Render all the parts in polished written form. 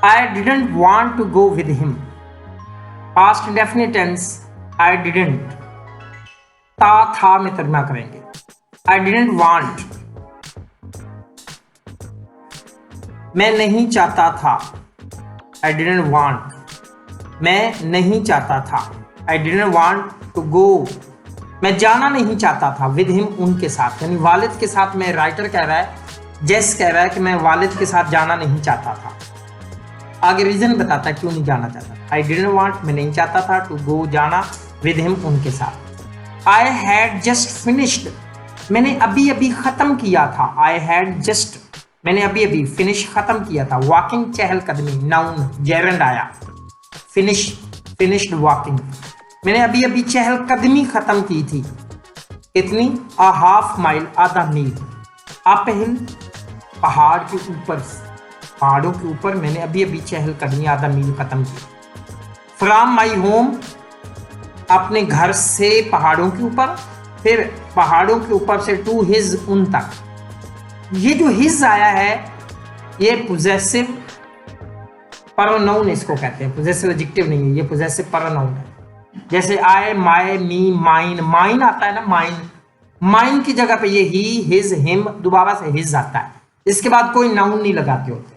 I didn't want to go with him. Past indefinite tense, I didn't. था में तर्जुमा करेंगे. I didn't want. मैं नहीं चाहता था. I didn't want. मैं नहीं चाहता था. I didn't want to go. मैं जाना नहीं चाहता था with him, उनके साथ. यानी वालिद के साथ में राइटर कह रहा है, जेस कह रहा है कि मैं वालिद के साथ जाना नहीं चाहता था. आगे रीजन बताता है क्यों नहीं जाना चाहता. आई डिडंट वांट, मैं नहीं चाहता था, टू गो, जाना, विद हिम, उनके साथ. आई हैड जस्ट फिनिश्ड, मैंने अभी अभी खत्म किया था. आई हैड जस्ट, मैंने अभी अभी फिनिश, खत्म किया था. वॉकिंग, चहलकदमी, नाउन, जेरेंड आया. फिनिश, फिनिश्ड वॉकिंग, मैंने अभी अभी चहलकदमी खत्म की थी. कितनी? अ हाफ माइल, आधा मील. अप हिल, पहाड़ के ऊपर, पहाड़ों के ऊपर मैंने अभी अभी चहलकदमी, आधा मील खत्म की. फ्रॉम माई होम, अपने घर से पहाड़ों के ऊपर, फिर पहाड़ों के ऊपर से टू हिज, उन तक. ये जो हिज आया है ये पोजेसिव प्रोनाउन इसको कहते हैं, पोजेसिव एडजेक्टिव नहीं है, ये पोजेसिव प्रोनाउन है. जैसे आई, माई, मी, माइन. माइन आता है ना, माइन. माइन की जगह पे ये ही, हिज, हिम, दोबारा से हिज आता है. इसके बाद कोई नाउन नहीं लगाते होते,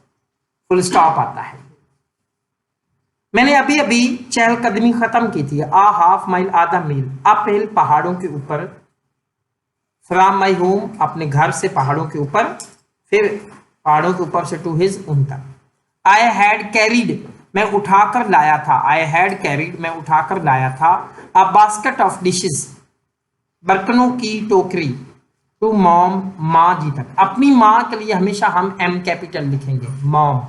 फुल स्टॉप आता है. मैंने अभी अभी चहलकदमी खत्म की थी. आ हाफ माइल, आधा मील. अप हिल, पहाड़ों के ऊपर. फ्रॉम माई होम, अपने घर से पहाड़ों के ऊपर, फिर पहाड़ों के ऊपर से टू हिज, उन तक. आई हैड कैरीड, मैं उठाकर लाया था. आई हैड कैरीड, मैं उठाकर लाया था. अ बास्केट ऑफ डिशेस, बर्तनों की टोकरी. टू मॉम, माँ जी तक. अपनी माँ के लिए हमेशा हम एम कैपिटल लिखेंगे, मॉम.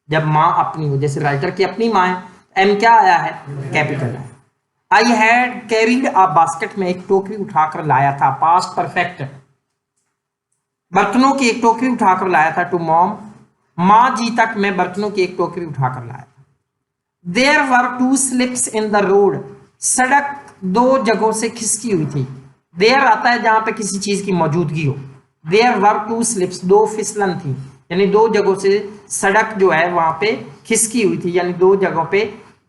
जब माँ अपनी हो, जैसे राइटर की अपनी माँ है, एम क्या आया है? कैपिटल है. I had carried a basket, में एक टोकरी उठाकर लाया था. पास्ट परफेक्ट, बर्तनों की एक टोकरी उठाकर लाया था. टू मॉम, माँ जी तक मैं बर्तनों की एक टोकरी उठाकर लाया था. There were two slips in the road, सड़क दो जगहों से खिसकी हुई थी. देयर आता है जहां पे किसी चीज की मौजूदगी हो. देयर वर टू स्लिप्स, दो फिसलन थी, यानी दो जगहों से सड़क जो है वहां पे खिसकी हुई थी, यानी दो जगहों पे,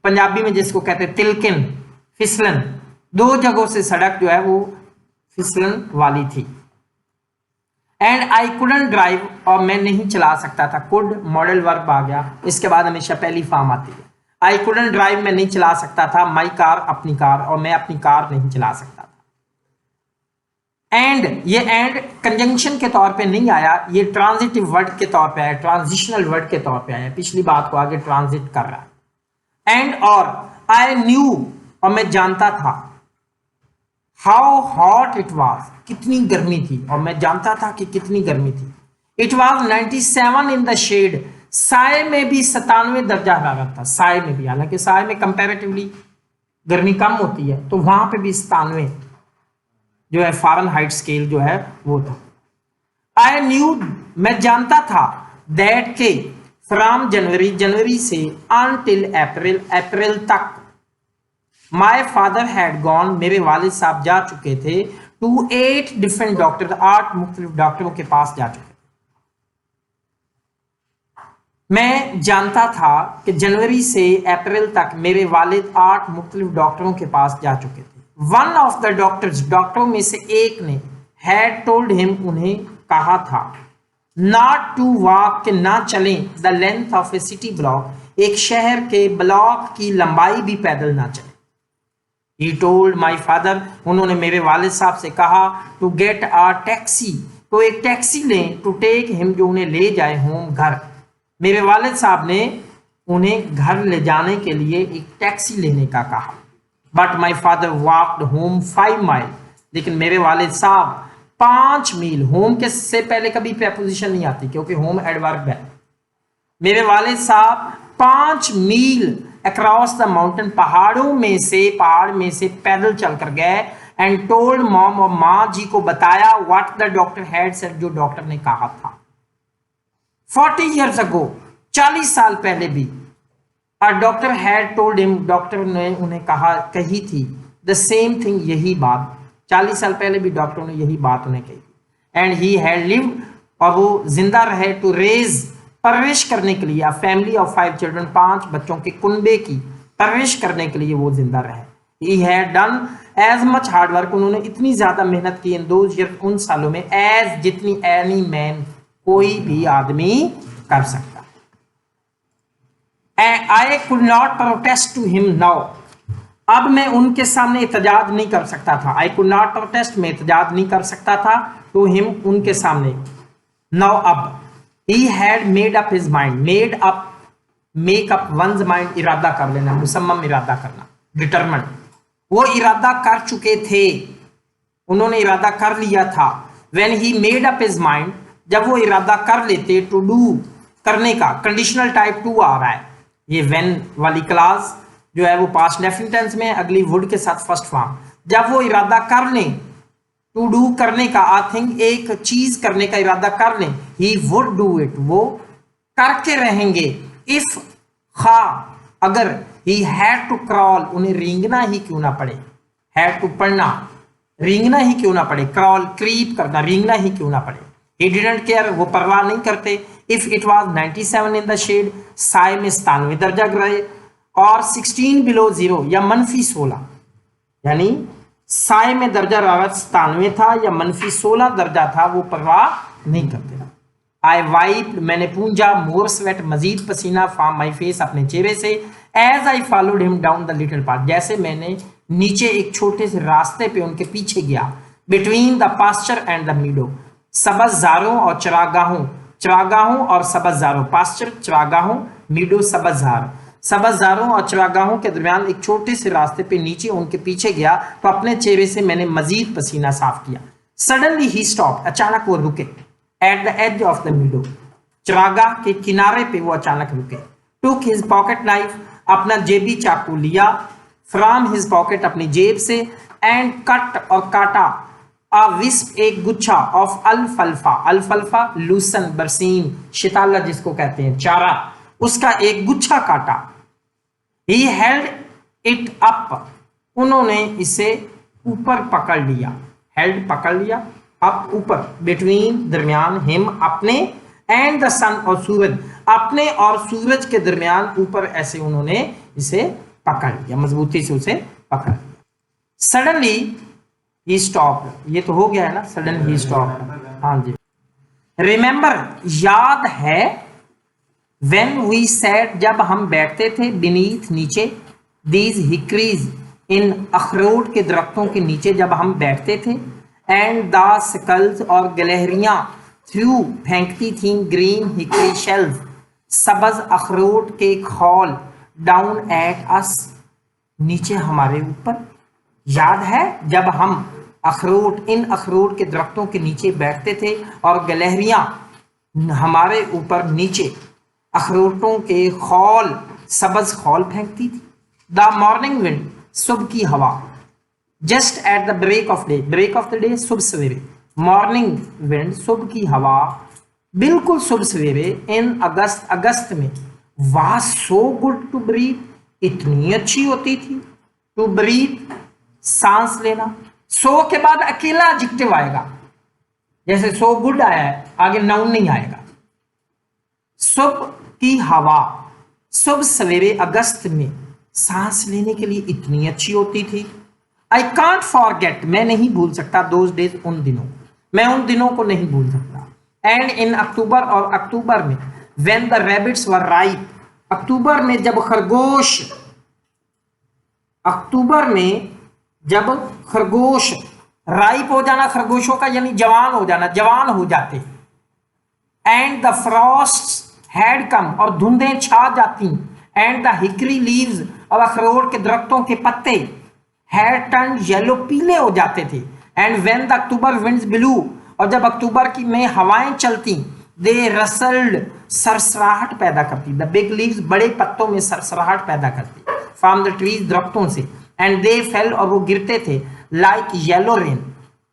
पंजाबी में जिसको कहते हैं तिलकिन, फिसलन. दो जगहों से सड़क जो है वो फिसलन वाली थी. एंड आई कुडंट ड्राइव, और मैं नहीं चला सकता था. कुड मॉडल वर्ब आ गया, इसके बाद हमेशा पहली फॉर्म आती है. आई कुडंट ड्राइव, मैं नहीं चला सकता था. माई कार, अपनी कार, और मैं अपनी कार नहीं चला सकता था. एंड, ये एंड कंजंक्शन के तौर पे नहीं आया, ये ट्रांजिटिव वर्ड के तौर पे आया, ट्रांजिशनल वर्ड के तौर पे आया. पिछली बात को आगे ट्रांजिट कर रहा है. एंड और, आई न्यू, और मैं जानता था. हाउ हॉट इट वॉज, कितनी गर्मी थी, और मैं जानता था कि कितनी गर्मी थी. It was 97 in the shade, साय में भी 97 दर्जा हरारत था. साय में भी, हालांकि साय में कंपैरेटिवली गर्मी कम होती है, तो वहां पे भी 97 जो है फ़ारेनहाइट स्केल जो है वो था. आई न्यू, मैं जानता था. दैट के, फ्रॉम जनवरी, जनवरी से, अनटिल अप्रैल, अप्रैल तक. माई फादर हैड गॉन, मेरे वालिद साहब जा चुके थे. टू 8 डिफरेंट डॉक्टर, 8 मुख्तलिफ डॉक्टरों के पास जा चुके थे. मैं जानता था कि जनवरी से अप्रैल तक मेरे वालिद 8 मुख्तलिफ डॉक्टरों के पास जा चुके थे. वन ऑफ द डॉक्टर्स, डॉक्टरों में से एक ने, हैड टोल्ड हिम, उन्हें कहा था. नॉट टू वॉक, के ना चलें. The length of A city block, एक शहर के ब्लॉक की लंबाई भी पैदल ना चले. ही टोल्ड माई फादर, उन्होंने मेरे वालिद साहब से कहा. टू गेट अ टैक्सी, तो एक टैक्सी लें. टू टेक हिम, जो उन्हें ले जाए. होम, घर. मेरे वालिद साहब ने उन्हें घर ले जाने के लिए एक टैक्सी लेने का कहा. But my father walked home 5 mile, लेकिन मेरे वालिद साहब 5 मील. होम के से पहले कभी प्रेपोजिशन नहीं आती, क्योंकि होम एडवर्ब है. मेरे वालिद साहब 5 मील अक्रॉस द माउंटेन, पहाड़ों में से, पहाड़ में से पैदल चलकर गए. एंड टोल्ड मॉम, और माँ जी को बताया. What the doctor had said, जो डॉक्टर ने कहा था. 40 years ago, 40 साल पहले भी. और doctor had told him, doctor ने उन्हें कही थी. द सेम थिंग, यही बात. 40 साल पहले भी डॉक्टर ने यही बात उन्हें कही थी. एंड ही हैड लिव्ड, और वो जिंदा रहे. टू रेज, परवरिश करने के लिए, फैमिली ऑफ 5 चिल्ड्रन, 5 बच्चों के कुनबे की परवरिश करने के लिए वो जिंदा रहे। He had done as much hard work, उन्होंने इतनी ज्यादा मेहनत की इन those years, उन सालों में, as जितनी any man, कोई भी आदमी कर सकता। I could not protest to him now, अब मैं उनके सामने एहतजाज नहीं कर सकता था। I could not protest, मैं एहतजाज नहीं कर सकता था to him, उनके सामने। now अब he had made up his mind, made up, make up one's mind, इरादा कर लेना, मुसम्मम इरादा करना, डिटरमिन, वो इरादा कर चुके थे, उन्होंने इरादा कर लिया था। when he made up his mind, जब वो इरादा कर लेते, to do, करने का, कंडीशनल टाइप 2 आ रहा है, ये when वाली क्लास जो है वो पास्ट डेफिनिट टेंस में, अगली वुड के साथ फर्स्ट फॉर्म। जब वो इरादा कर लें, टू डू करने का, आई थिंक एक चीज करने का इरादा कर लें, ही वुड डू इट, वो करके रहेंगे। इफ खा, अगर, ही हैड टू क्रॉल, उन्हें रेंगना ही क्यों ना पड़े, हैड टू पढ़ना, रेंगना ही क्यों ना पड़े, क्रॉल क्रीप करना, रेंगना ही क्यों ना पड़े। ही डिडंट केयर, वो परवाह नहीं करते। If it was 97 in the shade, साय में 97 दर्जा रहे, और 16 बिलो जीरो या मनफी 16, यानी साय में दर्जा 97 था या मनफी 16 दर्जा था, वो परवाह नहीं करते। आई वाइप, मैंने पूंजा, मोर स्वेट, मजीद पसीना, फ्रॉम माई फेस, अपने चेहरे से, as I followed him down the little path, जैसे मैंने नीचे एक छोटे से रास्ते पे उनके पीछे गया। Between the pasture and the meadow, सबज़ारों और चरागाहों, चरागाहों और सबज़ारों, पास्चर चरागाहों, मीडो सबज़ार, सबज़ारों और चरागाहों के दरमियान एक छोटे से रास्ते पे नीचे उनके पीछे गया, तो अपने चेहरे से मैंने मजीद पसीना साफ किया। सडनली ही स्टॉप, अचानक वो रुके। At the edge of the meadow, चरागाह के किनारे पे वो अचानक रुके। टुक हिज पॉकेट नाइफ, अपना जेबी चाकू लिया। फ्रॉम हिज पॉकेट, अपनी जेब से। एंड कट, और काटा। अ विस्प, एक गुच्छा, ऑफ अल्फल्फा, अल्फल्फा लूसन, बरसीम, शिताला जिसको कहते हैं, चारा, उसका एक गुच्छा काटा। ही हेल्ड इट अप, उन्होंने इसे ऊपर पकड़ लिया। हेल्ड पकड़ लिया, अप ऊपर, बिटवीन दरमियान, हिम अपने, एंड द सन और सूरज, अपने और सूरज के दरमियान ऊपर, ऐसे उन्होंने इसे पकड़ लिया, मजबूती से उसे पकड़ लिया। सडनली ही स्टॉप, ये तो हो गया है ना, सडन ही स्टॉप, हाँ जी। रिमेंबर, याद है, व्हेन वी सैट, जब हम बैठते थे, बीनीथ नीचे, दीज हिकरीज, इन अखरोट के दरख्तों के नीचे जब हम बैठते थे, एंड द स्कल्स, और गलहरियां, थ्रू फेंकती थीं, ग्रीन हिकरी शेल्फ, सबज अखरोट के खौल, डाउन एट अस, नीचे हमारे ऊपर। याद है जब हम अखरोट, इन अखरोट के दरख्तों के नीचे बैठते थे और गलहरियां हमारे ऊपर नीचे अखरोटों के खौल, सबज खौल फेंकती थी। द मॉर्निंग विंड, सुबह की हवा, just at the break of day, break of the day सुबह सवेरे, मॉर्निंग विंड सुबह की हवा, बिल्कुल सुबह सवेरे, इन अगस्त, अगस्त में, was so good to breathe, इतनी अच्छी होती थी, टू ब्रीथ, सांस लेना। सो के बाद अकेला एडजेक्टिव आएगा, जैसे सो गुड आया है, आगे नाउन नहीं आएगा। सुबह की हवा, सुबह सवेरे अगस्त में, सांस लेने के लिए इतनी अच्छी होती थी। आई कांट फॉरगेट, मैं नहीं भूल सकता, दोज डेज, उन दिनों, मैं उन दिनों को नहीं भूल सकता। एंड इन अक्टूबर, और अक्टूबर में, when the rabbits were ripe, अक्टूबर में जब खरगोश, अक्टूबर में जब खरगोश, राइप हो जाना खरगोशों का यानी जवान हो जाना, जवान हो जाते। And the Frost had come, और धुंधें छा जाती। एंड द हिकरी लीव्स, और अखरोट के दरख्तों के पत्ते, हैड टर्न येलो, पीले हो जाते थे। And when the October winds blue, और जब अक्टूबर की में हवाएं चलती, दे रसल्ड, सरसराहट पैदा करती। द बिग लीव्स, बड़े पत्तों में सरसराहट पैदा करती, फ्रॉम द ट्रीज, दरख्तों से। एंड दे फेल, और वो गिरते थे, लाइक येलो रेन,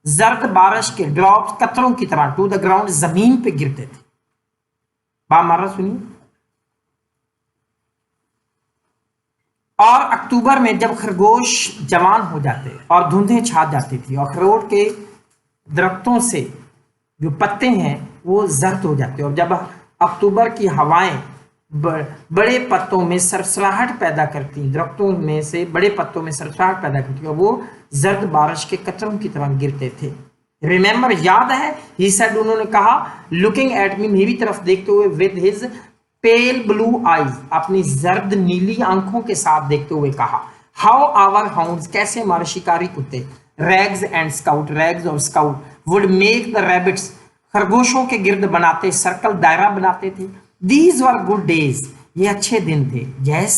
जर्द बारिश के ड्रॉप्स, कतरों की तरह, टू द ग्राउंड, जमीन पे गिरते थे। बामारा सुनिए। और अक्टूबर में जब खरगोश जवान हो जाते और धुंधें छा जाती थी, और अखरोट के दरख्तों से जो पत्ते हैं वो जर्द हो जाते, और जब अक्टूबर की हवाएं बड़े पत्तों में सरसराहट पैदा करती, दरख्तों में से बड़े पत्तों में सरसराहट पैदा करती, और वो जर्द बारिश के कतरों की तरह गिरते थे। रिमेंबर, याद है, ही सेड, उन्होंने कहा, लुकिंग एट मी, मेरी तरफ देखते हुए, with his pale blue eyes, अपनी जर्द नीली आंखों के साथ देखते हुए कहा, हाउ आवर हाउंड्स, कैसे हमारे शिकारी कुत्ते, रैग्स एंड स्काउट, रैग्स और scout, would make the rabbits, खरगोशों के गिर्द बनाते, सर्कल, दायरा बनाते थे। दीज वर गुड डेज, ये अच्छे दिन थे। यस,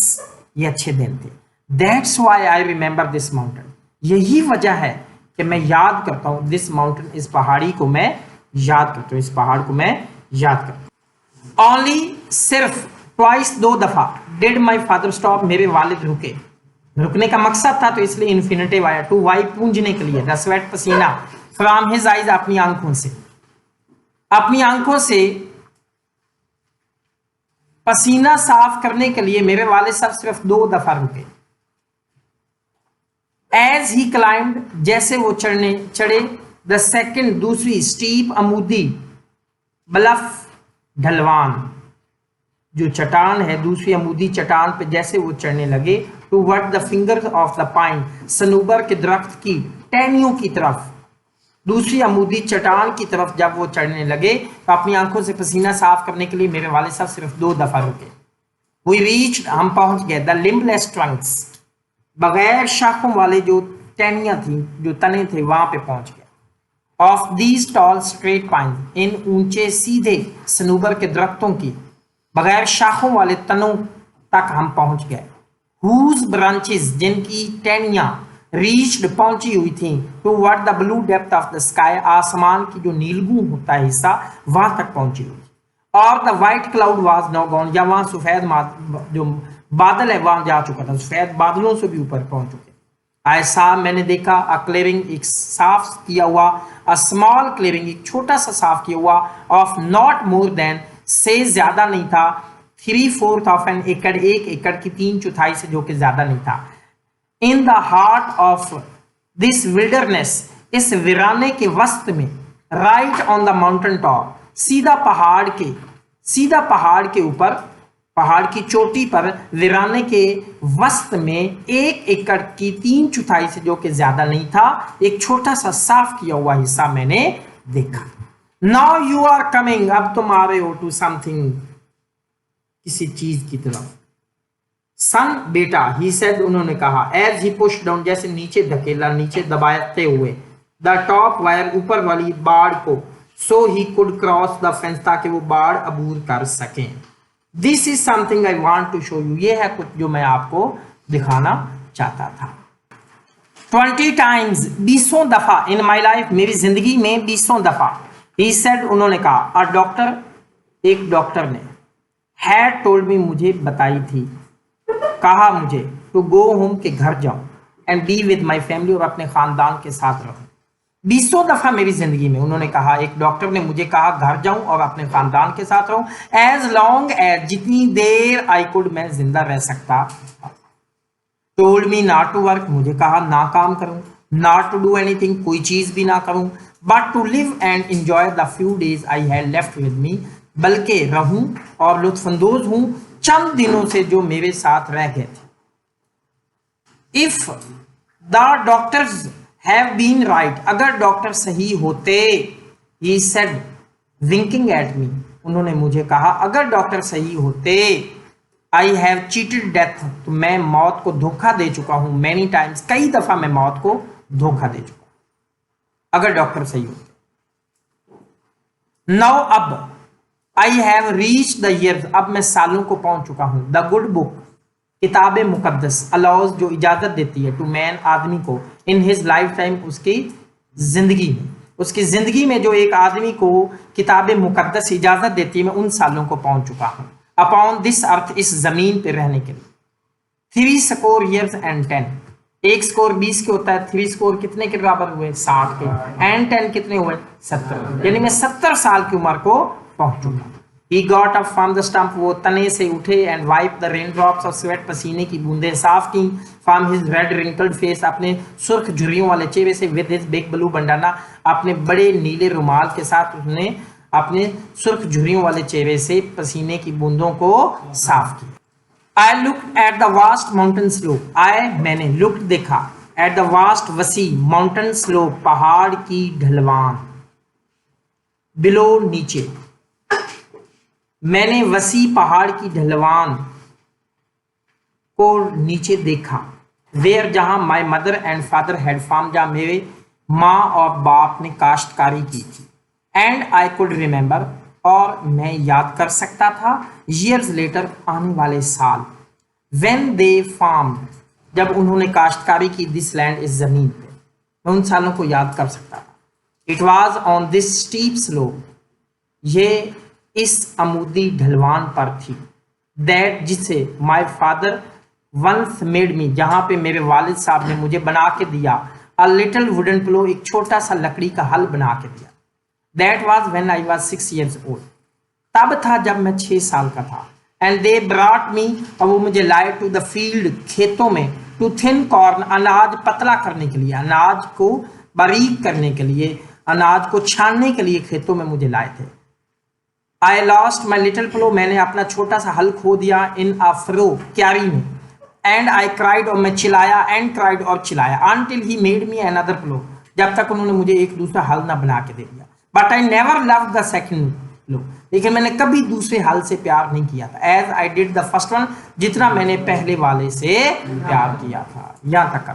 ये अच्छे दिन थे। That's why I remember this mountain, यही वजह है कि मैं याद करता हूं दिस माउंटेन, इस पहाड़ी को मैं याद करता हूं, इस पहाड़ को मैं याद करता हूं। ओनली, सिर्फ, ट्वाइस, 2 दफा, डिड माई फादर स्टॉप, मेरे वालिद रुके। रुकने का मकसद था तो इसलिए इन्फिनेटिव आया। टू वाइप, पूंजने के लिए, द स्वेट, पसीना, फ्रॉम हिज आइज, अपनी आंखों से, अपनी आंखों से पसीना साफ करने के लिए मेरे वालिद साहब सिर्फ 2 दफा रुके। एज ही क्लाइंब, जैसे वो चढ़े, द सेकेंड, दूसरी, स्टीप, अमूदी, ब्लफ, ढलवान, जो चट्टान है, दूसरी अमूदी चट्टान पे जैसे वो चढ़ने लगे, toward the fingers of the pine, सनूबर के दरख्त की टहनियों की तरफ, दूसरी अमूदी चट्टान की तरफ जब वो चढ़ने लगे तो अपनी आंखों से पसीना साफ करने के लिए मेरे वालिद साहब सिर्फ 2 दफा रुके। वी रीच्ड, हम पहुंच गए, द लिम्बलेस ट्रंक्स, बगैर शाखों वाले जो टहनियां थी, जो तने थे, वहां पे पहुंच गए। Of these tall straight pine, इन ऊंचे सीधे सनूबर के दरख्तों की बगैर शाखों वाले तनों तक हम पहुंच गए। हुज ब्रांचेस, जिनकी टहनियां रीच्ड, पहुंची हुई थी, toward the blue depth of the sky, आसमान की जो नीलबू होता है हिस्सा, वहां तक पहुंची हुई। और the white cloud was now gone, या वहां सफेद जो बादल है वहां जा चुका था, सफेद बादलों से भी ऊपर पहुंच चुके। ऐसा मैंने देखा, अ क्लियरिंग, एक साफ किया हुआ, अ स्मॉल क्लियरिंग, एक छोटा सा साफ किया हुआ, ऑफ नॉट मोर देन, से ज्यादा नहीं था, 3/4 ऑफ एन एकड़, 1 एकड़ की 3/4 से, जो कि ज्यादा नहीं था। In the heart of this wilderness, इस वीराने के वस्त में, right on the mountain top, सीधा पहाड़ के ऊपर, पहाड़ की चोटी पर, वीराने के वस्त में 1 एकड़ की 3/4 से, जो कि ज्यादा नहीं था, एक छोटा सा साफ किया हुआ हिस्सा मैंने देखा। नाउ यू आर कमिंग, अब तुम आ रहे हो, टू समथिंग, किसी चीज की तरफ। सन, बेटा, ही सेड, उन्होंने कहा, एज ही पुश डाउन, जैसे नीचे धकेला, नीचे दबाते हुए, द टॉप वायर, ऊपर वाली बाड़ को, so he could cross the fence, ताकि वो बाड़ अबूर कर सकें। This is something I want to show you, ये है कुछ जो मैं आपको दिखाना चाहता था। 20 टाइम्स, 20 दफा, इन माई लाइफ, मेरी जिंदगी में 20 दफा, ही सेड, उन्होंने कहा, अ डॉक्टर, एक डॉक्टर ने, हैड टोल्ड मी, मुझे बताई थी, कहा मुझे, टू गो होम, के घर जाऊं, and be with my family, और अपने खानदान के साथ रहूं। 20 दफा मेरी जिंदगी में उन्होंने कहा, एक डॉक्टर ने मुझे कहा घर जाऊं और अपने खानदान के साथ रहूं, एज लॉन्ग एज, जितनी देर आई कुड, मैं जिंदा रह सकता। Told me not to work, मुझे कहा ना काम करूं, नॉट टू डू एनीथिंग, कोई चीज भी ना करूं, but to live and enjoy the few days I had left with me, बल्कि रहूं और लुत्फानंदोज हूं चंद दिनों से जो मेरे साथ रह गए थे। If the doctors have been right, अगर डॉक्टर सही होते, he said, winking at me, उन्होंने मुझे कहा, अगर डॉक्टर सही होते, आई हैव चीटेड डेथ, तो मैं मौत को धोखा दे चुका हूं, मैनी टाइम्स, कई दफा मैं मौत को धोखा दे चुका, अगर डॉक्टर सही होते। नाउ, अब, I have reach the years, अब मैं सालों को पहुंच चुका हूं, द गुड बुक, किताब मुकद्दस, अलाउज, जो इजाजत देती है, टू मैन, आदमी को, इन हिज लाइफ टाइम, उसकी जिंदगी में जो एक आदमी को किताब मुकद्दस इजाजत देती है, मैं उन सालों को पहुंच चुका हूं। अपॉन दिस अर्थ, इस जमीन पे रहने के लिए, 3 स्कोर ईयर्स एंड 10, 1 स्कोर 20 के होता है, 3 स्कोर कितने के बराबर हुए, 60 के, एंड 10 कितने हुए, 70, यानी मैं 70 साल की उम्र को पहुंच चुका। He got up from the stump, वो तने से उठे, and wiped the raindrops of sweat, पसीने की बूंदें साफ की, from his red wrinkled face, अपने सुर्ख झुर्रियों वाले चेहरे से, with his big blue bandana, अपने बड़े नीले रुमाल के साथ उसने अपने सुर्ख झुर्रियों वाले चेहरे से पसीने की बूंदों को साफ किया। I looked at the vast mountain slope, मैंने लुक्ड देखा, एट द वास्ट वसी माउंटेन स्लोप पहाड़ की ढलवान, बिलो नीचे, मैंने वसी पहाड़ की ढलवान को नीचे देखा, वेयर जहां my mother and father had farm, जहां मेरे माँ और बाप ने काश्तकारी की थी, एंड आई कुड रिमेंबर, और मैं याद कर सकता था, ईयर्स लेटर आने वाले साल, व्हेन दे फार्म, जब उन्होंने काश्तकारी की, दिस लैंड इस जमीन पे, मैं उन सालों को याद कर सकता था। It was on this steep slope, ये इस अमूदी ढलवान पर थी, दैट जिसे my father once made me, जहां पे मेरे वालिद साहब ने मुझे बना के दिया, अ लिटिल वुडन प्लो, एक छोटा सा लकड़ी का हल बना के दिया। That was when I was 6 years old, तब था जब मैं 6 साल का था। एंड दे ब्रॉट मी, और वो मुझे लाए टू द फील्ड, खेतों में, टू थिन कॉर्न, अनाज पतला करने के लिए, अनाज को बारीक करने के लिए, अनाज को छानने के लिए खेतों में मुझे लाए थे। आई लॉस्ट माई लिटिल प्लो, मैंने अपना छोटा सा हल खो दिया, इन अ फ्रो, क्यारी में, एंड आई क्राइड, और मैं चिल्लाया, एंड क्राइड, और चिल्लाया, until he made me another plow, जब तक उन्होंने मुझे एक दूसरा हल ना बना के दे दिया। But I never love the second plow, लेकिन मैंने कभी दूसरे हल से प्यार नहीं किया था, as I did the first one, जितना मैंने पहले वाले से प्यार किया था। यहां तक कर